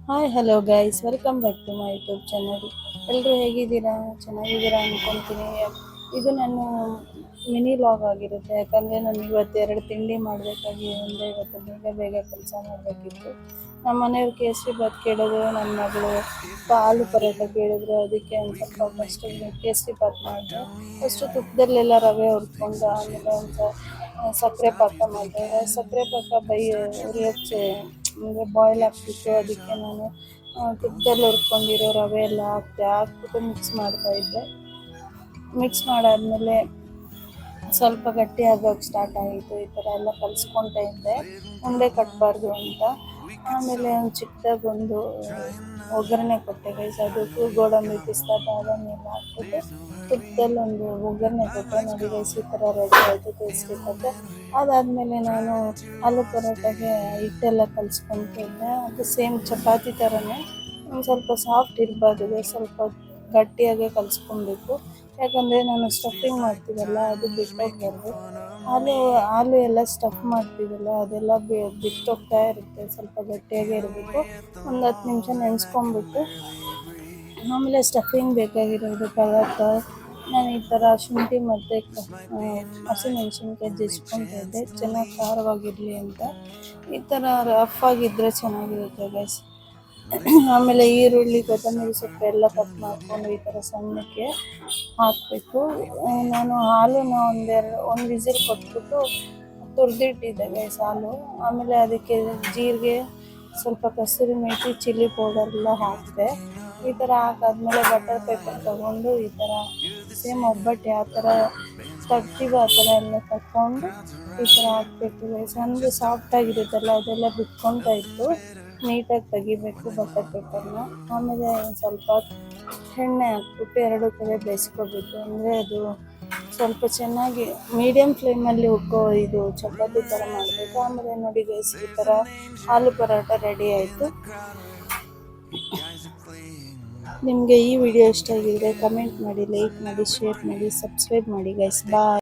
Hi hello guys, welcome back to my YouTube channel. ಎಲ್ಲರೂ ಹೇಗಿದ್ದೀರಾ? ಚೆನ್ನಾಗಿದ್ದೀರಾ ಅಂದ್ಕೊತೀನಿ. ಇದು ನಾನು ಮಿನಿ ಲಾಗ್ ಆಗಿರುತ್ತೆ, ಯಾಕಂದರೆ ನಾನು ಇವತ್ತು 2 ತಿಂಡಿ ಮಾಡಬೇಕಾಗಿ ಇವತ್ತು ಬೇಗ ಬೇಗ ಕೆಲಸ ಮಾಡಬೇಕಿತ್ತು. ನಮ್ಮ ಮನೆಯವ್ರು ಕೇಸರಿ ಬಾತ್ ಕೇಳಿದ್ರು, ನನ್ನ ಮಗಳು ಆಲೂ ಪರೋಟ ಕೇಳಿದ್ರು. ಅದಕ್ಕೆ ಒಂದು ಸ್ವಲ್ಪ ಫಸ್ಟು ಕೇಸರಿ ಬಾತ್ ಮಾಡಿದೆ. ಫಸ್ಟು ತುಪ್ಪದಲ್ಲೆಲ್ಲ ರವೆ ಹುರ್ಕೊಂಡು ಆಮೇಲೆ ಒಂದು ಸಕ್ಕರೆ ಪಾಕ ಮಾಡಿದೆ. ಸಕ್ಕರೆ ಪಾಕ ಉರಿಯೋಕ್ಕೆ ಅಂದರೆ ಬಾಯ್ಲ್ ಹಾಕ್ಬಿಟ್ಟು ಅದಕ್ಕೆ ನಾನು ತುಪ್ಪದಲ್ಲಿ ಹುರ್ಕೊಂಡಿರೋ ರವೆ ಎಲ್ಲ ಹಾಕ್ಬಿಟ್ಟು ಮಿಕ್ಸ್ ಮಾಡಾದ್ಮೇಲೆ ಸ್ವಲ್ಪ ಗಟ್ಟಿ ಆಗೋಕ್ಕೆ ಸ್ಟಾರ್ಟ್ ಆಯಿತು. ಈ ಥರ ಎಲ್ಲ ಕಲಿಸ್ಕೊತಾ ಇದ್ದೆ, ಉಂಡೆ ಕಟ್ಟಬಾರ್ದು ಅಂತ. ಆಮೇಲೆ ಒಂದು ಚಿಕ್ಕದಾಗೊಂದು ಒಗ್ಗರಣೆ ಕೊಟ್ಟೆ ಗೈಸ್. ಅದಕ್ಕೂ ಗೋಡಂಬಿ ಪಿಸ್ತಾ ಬಾದಾಮಿ ಎಲ್ಲ ಹಾಕ್ಬಿಟ್ಟು ತುಪ್ಪದಲ್ಲಿ ಒಂದು ಒಗ್ಗರಣೆ ಕೊಟ್ಟೆ. ನೋಡಿ ಗೈಸ್, ಈ ಥರ ರೆಡಿ ಆಯಿತು ಕೇಸರಿ ಬಾತ್. ಅದಾದಮೇಲೆ ನಾನು ಆಲೂ ಪರೋಟಗೆ ಹಿಟ್ಟೆಲ್ಲ ಕಲಿಸ್ಕೊತಿದ್ದೆ. ಅದು ಸೇಮ್ ಚಪಾತಿ ಥರನೇ, ಒಂದು ಸ್ವಲ್ಪ ಸಾಫ್ಟ್ ಇರಬಾರ್ದು, ಸ್ವಲ್ಪ ಗಟ್ಟಿಯಾಗೆ ಕಲಿಸ್ಕೊಬೇಕು. ಯಾಕಂದರೆ ನಾನು ಸ್ಟಫಿಂಗ್ ಮಾಡ್ತೀವಲ್ಲ, ಅದು ಬಿಟ್ಟೋಗ್ಬಾರ್ದು. ಆಲೂ ಎಲ್ಲ ಸ್ಟಫ್ ಮಾಡ್ತೀವಲ್ಲ, ಅದೆಲ್ಲ ಬಿಟ್ಟೋಗ್ತಾ ಇರುತ್ತೆ. ಸ್ವಲ್ಪ ಗಟ್ಟಿಯಾಗೇ ಇರಬೇಕು. ಒಂದು 10 ನಿಮಿಷ ನೆನೆಸ್ಕೊಂಬಿಟ್ಟು ಆಮೇಲೆ ಸ್ಟಫಿಂಗ್ ಬೇಕಾಗಿರೋದು ಪದಾರ್ಥ ನಾನು ಈ ಥರ ಶುಂಠಿ ಮತ್ತು ಹಸಿಮೆಣ್ಸಿನ್ಕಾಯಿ ಜಜ್ಕೊತಾ ಇದ್ದೆ, ಚೆನ್ನಾಗಿ ಖಾರವಾಗಿರಲಿ ಅಂತ. ಈ ಥರ ರಫ್ ಆಗಿದ್ದರೆ ಚೆನ್ನಾಗಿರುತ್ತೆ ಗೈಸ್. ಆಮೇಲೆ ಈರುಳ್ಳಿ, ಕೊತ್ತಂಬರಿ ಸೊಪ್ಪು ಎಲ್ಲ ಕಟ್ ಮಾಡಿಕೊಂಡು ಈ ಥರ ಸಣ್ಣಕ್ಕೆ ಹಾಕಬೇಕು. ನಾನು ಹಾಲನ್ನ ಒಂದು ವಿಸಿಲ್ ಕೊಟ್ಬಿಟ್ಟು ತುರಿದಿಟ್ಟಿದ್ದೆ ಗೈಸ್ ಹಾಲು. ಆಮೇಲೆ ಅದಕ್ಕೆ ಜೀರಿಗೆ, ಸ್ವಲ್ಪ ಕಸೂರಿ ಮೇಥಿ, ಚಿಲ್ಲಿ ಪೌಡರೆಲ್ಲ ಹಾಕಿದೆ. ಈ ಥರ ಹಾಕಾದ್ಮೇಲೆ ಬಟರ್ ಪೇಪರ್ ತೊಗೊಂಡು ಈ ಥರ ಸೇಮ್ ಒಬ್ಬಟ್ಟು ಯಾವ ಥರ ತಗ್ತೀವೋ ಆ ಥರ ಎಲ್ಲ ತಗೊಂಡು ಈ ಥರ ಹಾಕಬೇಕು ಗೈಸ್. ಅಂದರೆ ಸಾಫ್ಟಾಗಿರುತ್ತಲ್ಲ, ಅದೆಲ್ಲ ಬಿಟ್ಕೊತಾ ಇತ್ತು. ನೀಟಾಗಿ ತೆಗಿಬೇಕು ಬಟರ್ ಪೇಪರ್ನ. ಆಮೇಲೆ ಸ್ವಲ್ಪ ಎಣ್ಣೆ ಹಾಕ್ಬಿಟ್ಟು 2 ಕಡೆ ಬೇಯಿಸ್ಕೋಬೇಕು. ಅಂದರೆ ಅದು ಸ್ವಲ್ಪ ಚೆನ್ನಾಗಿ ಮೀಡಿಯಮ್ ಫ್ಲೇಮಲ್ಲಿ ಇದು ಚಪಾತಿ ಥರ ಮಾಡಬೇಕು. ಆಮೇಲೆ ನೋಡಿ ಗೈಸ್, ಈ ಥರ ಆಲೂ ಪರೋಟ ರೆಡಿ ಆಯಿತು. ನಿಮಗೆ ಈ ವಿಡಿಯೋ ಇಷ್ಟ ಆಗಿದ್ರೆ ಕಮೆಂಟ್ ಮಾಡಿ, ಲೈಕ್ ಮಾಡಿ, ಶೇರ್ ಮಾಡಿ, ಸಬ್ಸ್ಕ್ರೈಬ್ ಮಾಡಿ ಗೈಸ್. ಬಾಯ್.